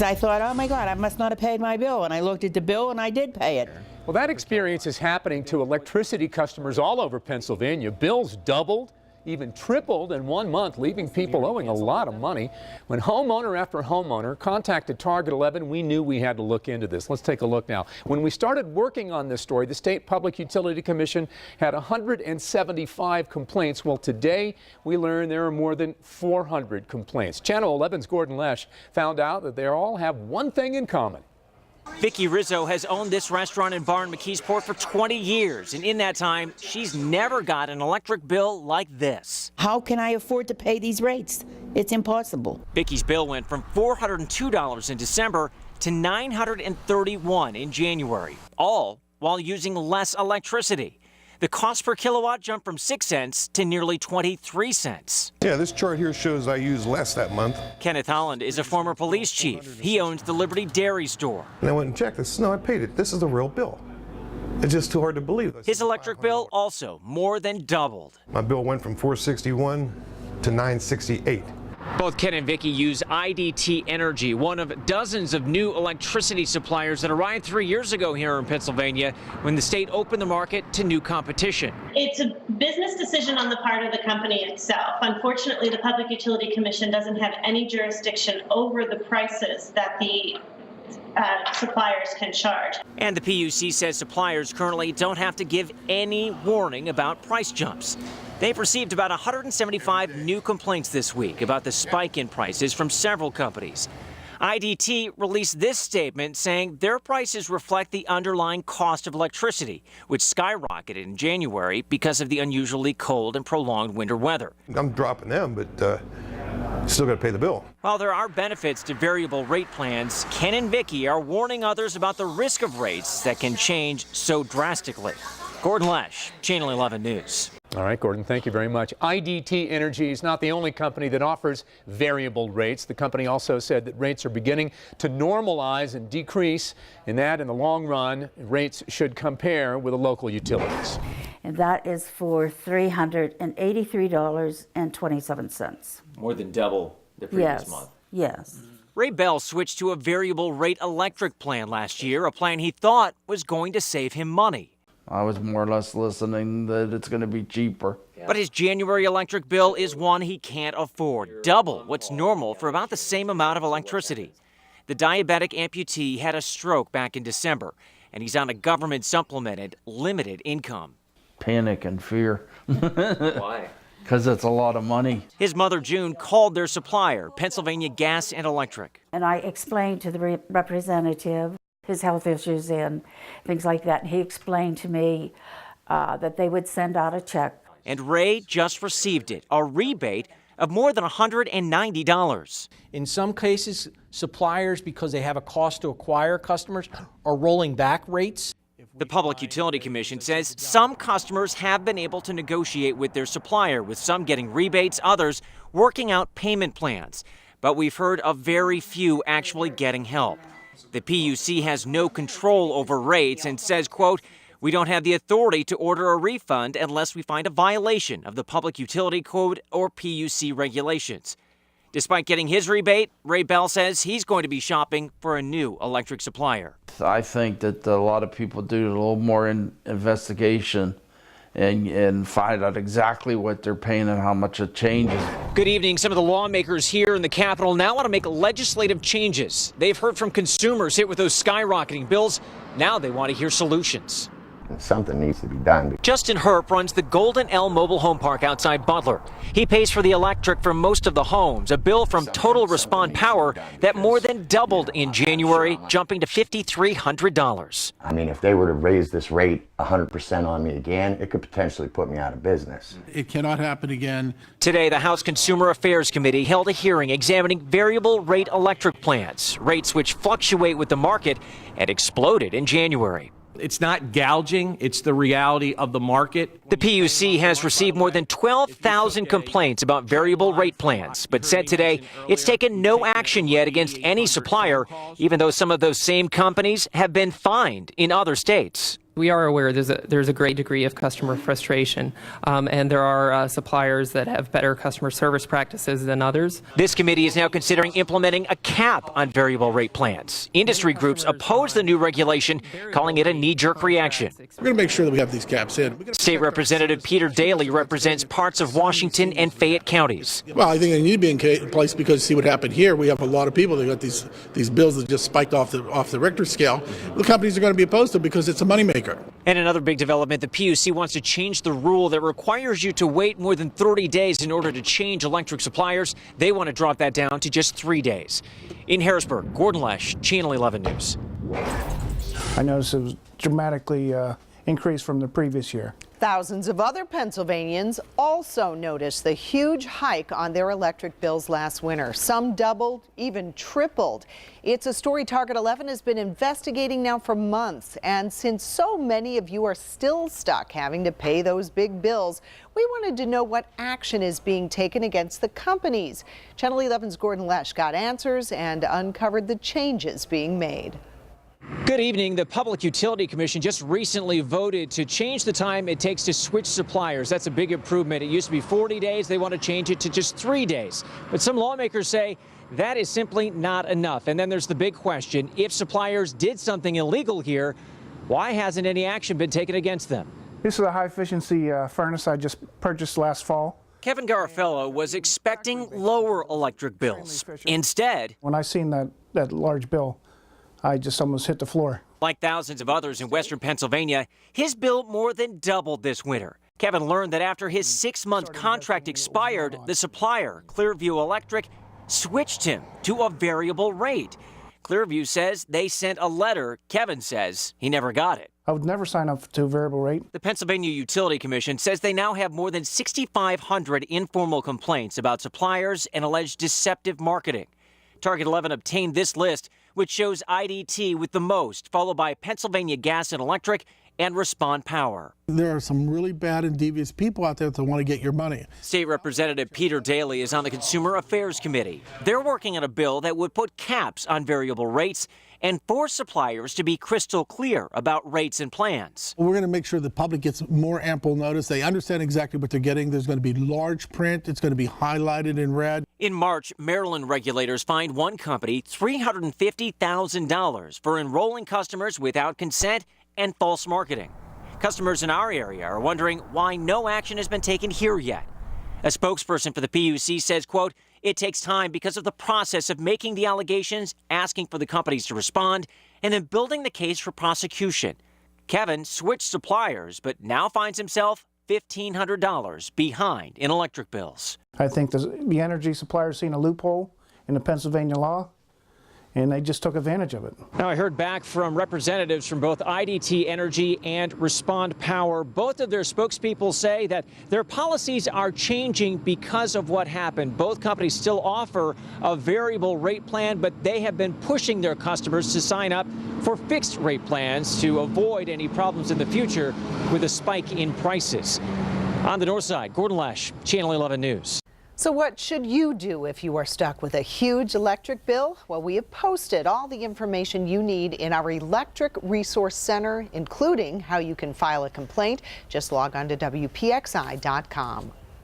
I thought, oh my God, I must not have paid my bill. And I looked at the bill and I did pay it. Well, that experience is happening to electricity customers all over Pennsylvania. Bills doubled, even tripled in 1 month, leaving people owing a lot of money. When homeowner after homeowner contacted Target 11, we knew we had to look into this. Let's take a look now. When we started working on this story, the State Public Utility Commission had 175 complaints. Well, today we learned there are more than 400 complaints. Channel 11's Gordon Lesh found out that they all have one thing in common. Vicki Rizzo has owned this restaurant and bar in McKeesport for 20 years, and in that time, she's never got an electric bill like this. How can I afford to pay these rates? It's impossible. Vicki's bill went from $402 in December to $931 in January, all while using less electricity. The cost per kilowatt jumped from 6 cents to nearly 23 cents. Yeah, this chart here shows I used less that month. Kenneth Holland is a former police chief. He owns the Liberty Dairy store. And I went and checked this. No, I paid it. This is a real bill. It's just too hard to believe. His electric bill also more than doubled. My bill went from $461 to $968. Both Ken and Vicki use IDT Energy, one of dozens of new electricity suppliers that arrived 3 years ago here in Pennsylvania when the state opened the market to new competition. It's a business decision on the part of the company itself. Unfortunately, the Public Utility Commission doesn't have any jurisdiction over the prices that the suppliers can charge. And the PUC says suppliers currently don't have to give any warning about price jumps. They've received about 175 new complaints this week about the spike in prices from several companies. IDT released this statement saying their prices reflect the underlying cost of electricity, which skyrocketed in January because of the unusually cold and prolonged winter weather. I'm dropping them, but still got to pay the bill. While there are benefits to variable rate plans, Ken and Vicki are warning others about the risk of rates that can change so drastically. Gordon Lesh, Channel 11 News. All right, Gordon, thank you very much. IDT Energy is not the only company that offers variable rates. The company also said that rates are beginning to normalize and decrease, and that in the long run, rates should compare with the local utilities. And that is for $383.27. More than double the previous month. Yes. Ray Bell switched to a variable rate electric plan last year, a plan he thought was going to save him money. I was more or less listening that it's going to be cheaper. But his January electric bill is one he can't afford, double what's normal for about the same amount of electricity. The diabetic amputee had a stroke back in December, and he's on a government-supplemented, limited income. Panic and fear. Why? Because it's a lot of money. His mother, June, called their supplier, Pennsylvania Gas and Electric. And I explained to the representative his health issues and things like that. And he explained to me that they would send out a check. And Ray just received it, a rebate of more than $190. In some cases, suppliers, because they have a cost to acquire customers, are rolling back rates. The Public Utility Commission says some customers have been able to negotiate with their supplier, with some getting rebates, others working out payment plans. But we've heard of very few actually getting help. The PUC has no control over rates and says, quote, "We don't have the authority to order a refund unless we find a violation of the Public Utility Code or PUC regulations." Despite getting his rebate, Ray Bell says he's going to be shopping for a new electric supplier. I think that a lot of people do a little more investigation and find out exactly what they're paying and how much it changes. Good evening. Some of the lawmakers here in the Capitol now want to make legislative changes. They've heard from consumers hit with those skyrocketing bills. Now they want to hear solutions. Something needs to be done. Justin Herp runs the Golden L Mobile Home Park outside Butler. He pays for the electric for most of the homes, a bill from Total Respond Power that more than doubled in January, jumping to $5,300. I mean, if they were to raise this rate 100% on me again, it could potentially put me out of business. It cannot happen again. Today, the House Consumer Affairs Committee held a hearing examining variable rate electric plans, rates which fluctuate with the market and exploded in January. It's not gouging, it's the reality of the market. The PUC has received more than 12,000 complaints about variable rate plans, but said today it's taken no action yet against any supplier, even though some of those same companies have been fined in other states. We are aware there's a great degree of customer frustration, and there are suppliers that have better customer service practices than others. This committee is now considering implementing a cap on variable rate plans. Industry groups oppose the new regulation, calling it a knee-jerk reaction. We're going to make sure that we have these caps in. State Representative Peter Daly represents parts of Washington and Fayette counties. Well, I think they need to be in place because see what happened here. We have a lot of people that got these bills that just spiked off the Richter scale. The companies are going to be opposed to it because it's a moneymaker. And another big development, the PUC wants to change the rule that requires you to wait more than 30 days in order to change electric suppliers. They want to drop that down to just 3 days. In Harrisburg, Gordon Lesh, Channel 11 News. I noticed it was dramatically increased from the previous year. Thousands of other Pennsylvanians also noticed the huge hike on their electric bills last winter. Some doubled, even tripled. It's a story Target 11 has been investigating now for months. And since so many of you are still stuck having to pay those big bills, we wanted to know what action is being taken against the companies. Channel 11's Gordon Lesh got answers and uncovered the changes being made. Good evening. The Public Utility Commission just recently voted to change the time it takes to switch suppliers. That's a big improvement. It used to be 40 days. They want to change it to just 3 days. But some lawmakers say that is simply not enough. And then there's the big question. If suppliers did something illegal here, why hasn't any action been taken against them? This is a high-efficiency furnace I just purchased last fall. Kevin Garafello was expecting lower electric bills. Instead, when I seen that large bill, I just almost hit the floor. Like thousands of others in western Pennsylvania, his bill more than doubled this winter. Kevin learned that after his 6-month contract expired, the supplier, Clearview Electric, switched him to a variable rate. Clearview says they sent a letter. Kevin says he never got it. I would never sign up to a variable rate. The Pennsylvania Utility Commission says they now have more than 6,500 informal complaints about suppliers and alleged deceptive marketing. Target 11 obtained this list, which shows IDT with the most, followed by Pennsylvania Gas and Electric and Respond Power. There are some really bad and devious people out there that want to get your money. State Representative Peter Daly is on the Consumer Affairs Committee. They're working on a bill that would put caps on variable rates and force suppliers to be crystal clear about rates and plans. We're going to make sure the public gets more ample notice. They understand exactly what they're getting. There's going to be large print. It's going to be highlighted in red. In March, Maryland regulators fined one company $350,000 for enrolling customers without consent and false marketing. Customers in our area are wondering why no action has been taken here yet. A spokesperson for the PUC says, quote, it takes time because of the process of making the allegations, asking for the companies to respond, and then building the case for prosecution. Kevin switched suppliers, but now finds himself $1,500 behind in electric bills. I think the energy suppliers seen a loophole in the Pennsylvania law, and they just took advantage of it. Now, I heard back from representatives from both IDT Energy and Respond Power. Both of their spokespeople say that their policies are changing because of what happened. Both companies still offer a variable rate plan, but they have been pushing their customers to sign up for fixed rate plans to avoid any problems in the future with a spike in prices. On the north side, Gordon Lesh, Channel 11 News. So what should you do if you are stuck with a huge electric bill? Well, we have posted all the information you need in our Electric Resource Center, including how you can file a complaint. Just log on to WPXI.com.